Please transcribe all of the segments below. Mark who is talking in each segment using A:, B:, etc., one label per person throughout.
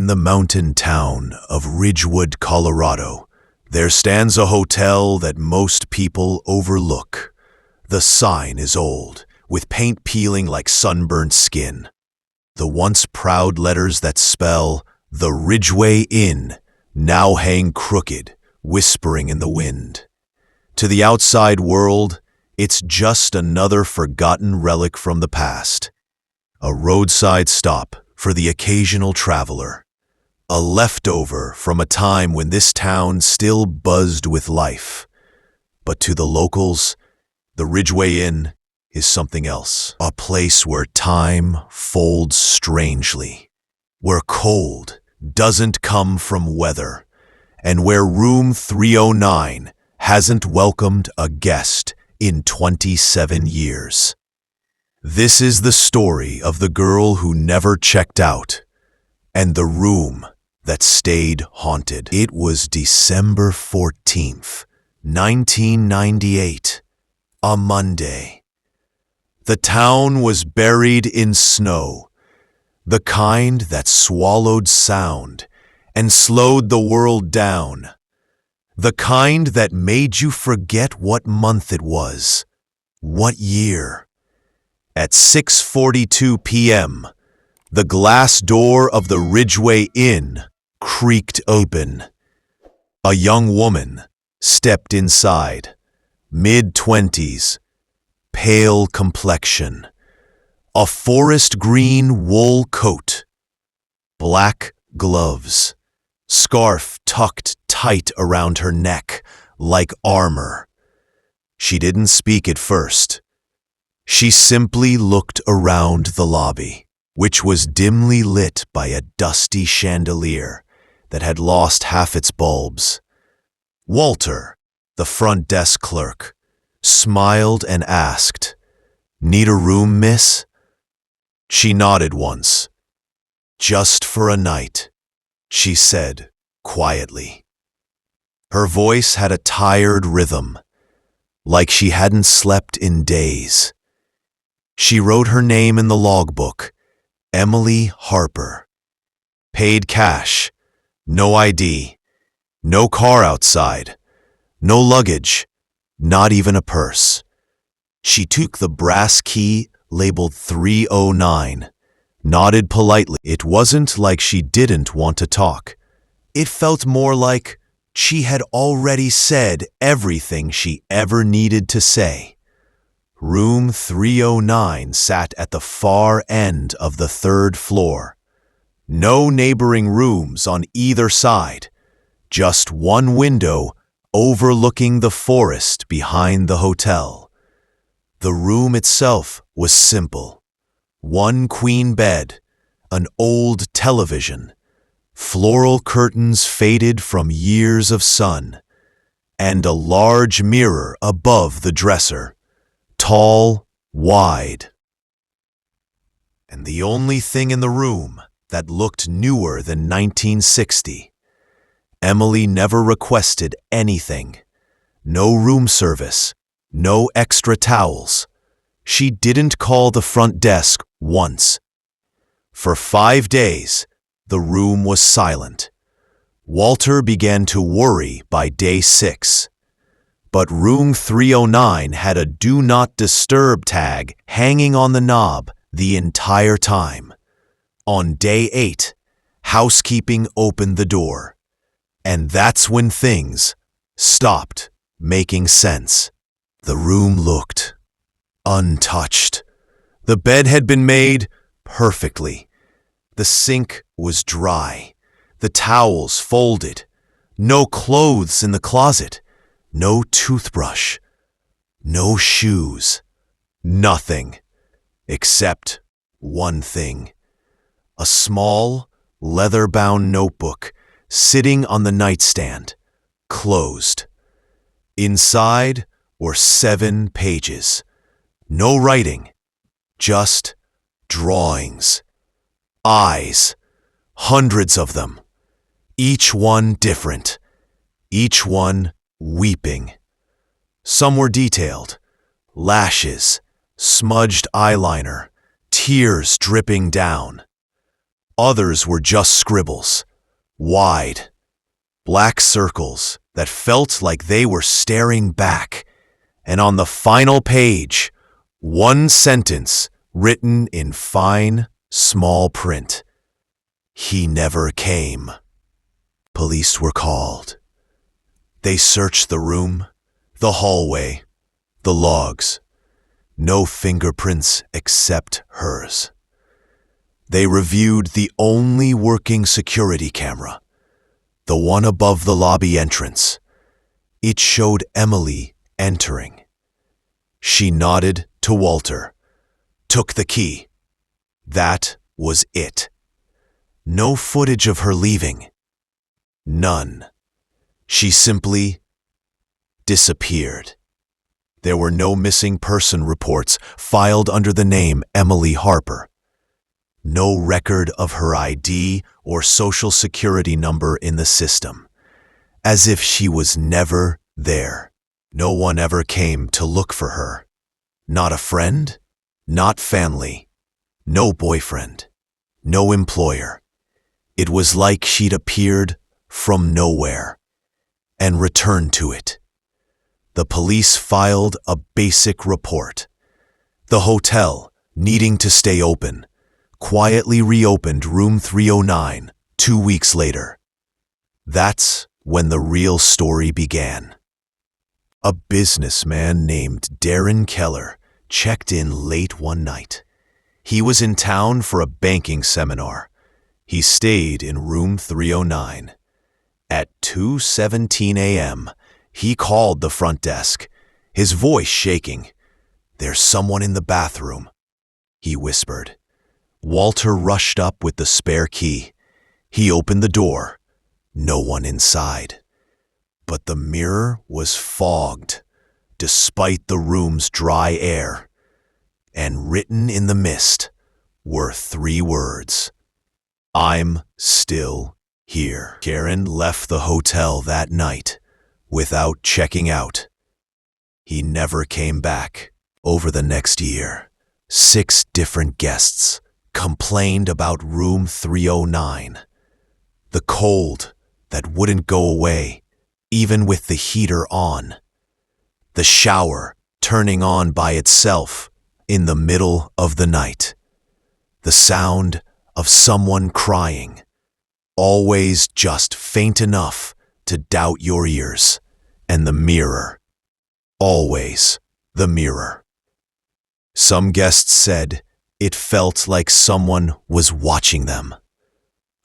A: the mountain town of Ridgewood, Colorado, there stands a hotel that most people overlook. The sign is old, with paint peeling like sunburnt skin. The once proud letters that spell the Ridgeway Inn now hang crooked, whispering in the wind. To the outside world, it's just another forgotten relic from the past. A roadside stop for the occasional traveler. A leftover from a time when this town still buzzed with life. But to the locals, the Ridgeway Inn is something else. A place where time folds strangely. Where cold doesn't come from weather. And where room 309 hasn't welcomed a guest in 27 years. This is the story of the girl who never checked out, and the room that stayed haunted. It was December 14th, 1998, a Monday. The town was buried in snow, the kind that swallowed sound and slowed the world down. The kind that made you forget what month it was, what year. At 6:42 p.m., the glass door of the Ridgeway Inn creaked open. A young woman stepped inside, mid-20s, pale complexion, a forest green wool coat, black gloves, scarf tucked tight around her neck like armor. She didn't speak at first. She simply looked around the lobby, which was dimly lit by a dusty chandelier that had lost half its bulbs. Walter, the front desk clerk, smiled and asked, "Need a room, miss?" She nodded once. "Just for a night," she said quietly. Her voice had a tired rhythm, like she hadn't slept in days. She wrote her name in the logbook, Emily Harper. Paid cash, no ID, no car outside, no luggage, not even a purse. She took the brass key labeled 309, nodded politely. It wasn't like she didn't want to talk. It felt more like she had already said everything she ever needed to say. Room 309 sat at the far end of the third floor. No neighboring rooms on either side, just one window overlooking the forest behind the hotel. The room itself was simple. One queen bed, an old television, floral curtains faded from years of sun, and a large mirror above the dresser. Tall, wide. And the only thing in the room that looked newer than 1960. Emily never requested anything. No room service, no extra towels. She didn't call the front desk once. For 5 days, the room was silent. Walter began to worry by day 6. But room 309 had a do not disturb tag hanging on the knob the entire time. On day 8, housekeeping opened the door. And that's when things stopped making sense. The room looked untouched. The bed had been made perfectly. The sink was dry. The towels folded. No clothes in the closet. No toothbrush, no shoes, nothing, except one thing. A small, leather-bound notebook sitting on the nightstand, closed. Inside were 7 pages. No writing, just drawings. Eyes, hundreds of them, each one different, each one weeping. Some were detailed, lashes, smudged eyeliner, tears dripping down. Others were just scribbles, wide, black circles that felt like they were staring back. And on the final page, one sentence written in fine, small print. He never came. Police were called. They searched the room, the hallway, the logs. No fingerprints except hers. They reviewed the only working security camera, the one above the lobby entrance. It showed Emily entering. She nodded to Walter, took the key. That was it. No footage of her leaving. None. She simply disappeared. There were no missing person reports filed under the name Emily Harper. No record of her ID or social security number in the system, as if she was never there. No one ever came to look for her. Not a friend, not family, no boyfriend, no employer. It was like she'd appeared from nowhere and returned to it. The police filed a basic report. The hotel, needing to stay open, quietly reopened room 309 2 weeks later. That's when the real story began. A businessman named Darren Keller checked in late one night. He was in town for a banking seminar. He stayed in room 309. At 2:17 a.m., he called the front desk, his voice shaking. "There's someone in the bathroom," he whispered. Walter rushed up with the spare key. He opened the door. No one inside. But the mirror was fogged, despite the room's dry air. And written in the mist were 3 words. "I'm still here." Karen left the hotel that night without checking out. He never came back. Over the next year, 6 different guests complained about room 309. The cold that wouldn't go away, even with the heater on. The shower turning on by itself in the middle of the night. The sound of someone crying, always just faint enough to doubt your ears. And the mirror. Always the mirror. Some guests said it felt like someone was watching them.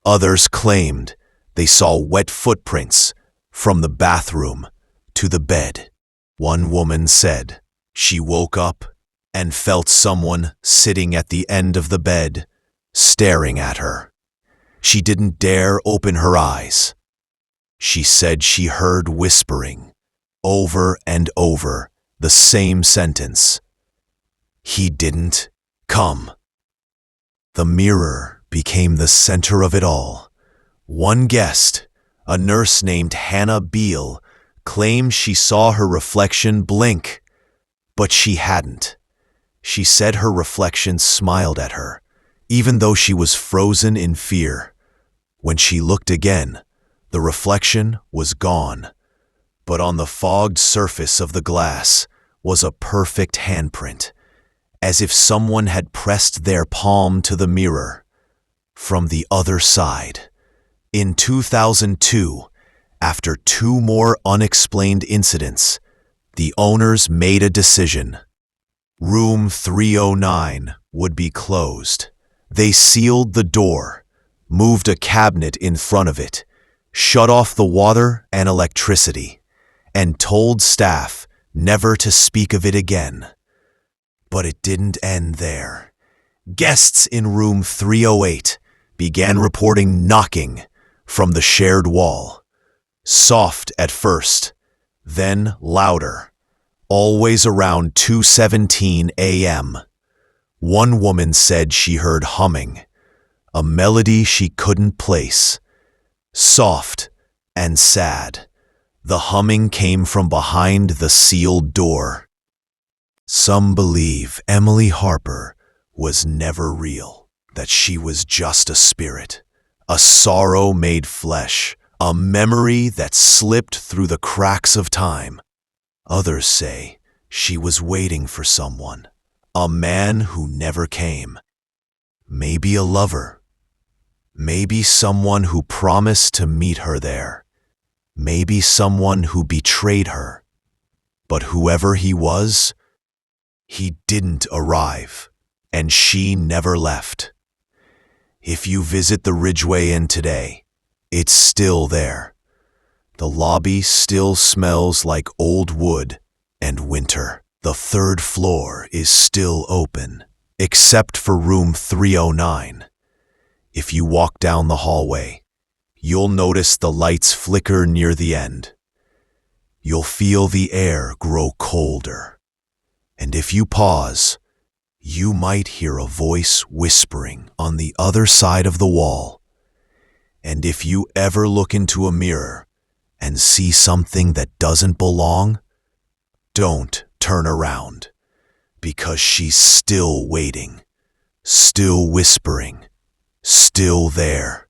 A: Others claimed they saw wet footprints from the bathroom to the bed. One woman said she woke up and felt someone sitting at the end of the bed, staring at her. She didn't dare open her eyes. She said she heard whispering, over and over, the same sentence. He didn't come. The mirror became the center of it all. One guest, a nurse named Hannah Beale, claimed she saw her reflection blink, but she hadn't. She said her reflection smiled at her, even though she was frozen in fear. When she looked again, the reflection was gone, but on the fogged surface of the glass was a perfect handprint, as if someone had pressed their palm to the mirror from the other side. In 2002, after 2 more unexplained incidents, the owners made a decision. Room 309 would be closed. They sealed the door, moved a cabinet in front of it, shut off the water and electricity, and told staff never to speak of it again. But it didn't end there. Guests in room 308 began reporting knocking from the shared wall. Soft at first, then louder, always around 2:17 a.m. One woman said she heard humming, a melody she couldn't place. Soft and sad, the humming came from behind the sealed door. Some believe Emily Harper was never real. that she was just a spirit, a sorrow made flesh, a memory that slipped through the cracks of time. Others say she was waiting for someone, a man who never came. Maybe a lover. Maybe someone who promised to meet her there. Maybe someone who betrayed her. But whoever he was, he didn't arrive, and she never left. If you visit the Ridgeway Inn today, it's still there. The lobby still smells like old wood and winter. The third floor is still open, except for room 309. If you walk down the hallway, you'll notice the lights flicker near the end. You'll feel the air grow colder. And if you pause, you might hear a voice whispering on the other side of the wall. And if you ever look into a mirror and see something that doesn't belong, don't turn around, because she's still waiting, still whispering, still there.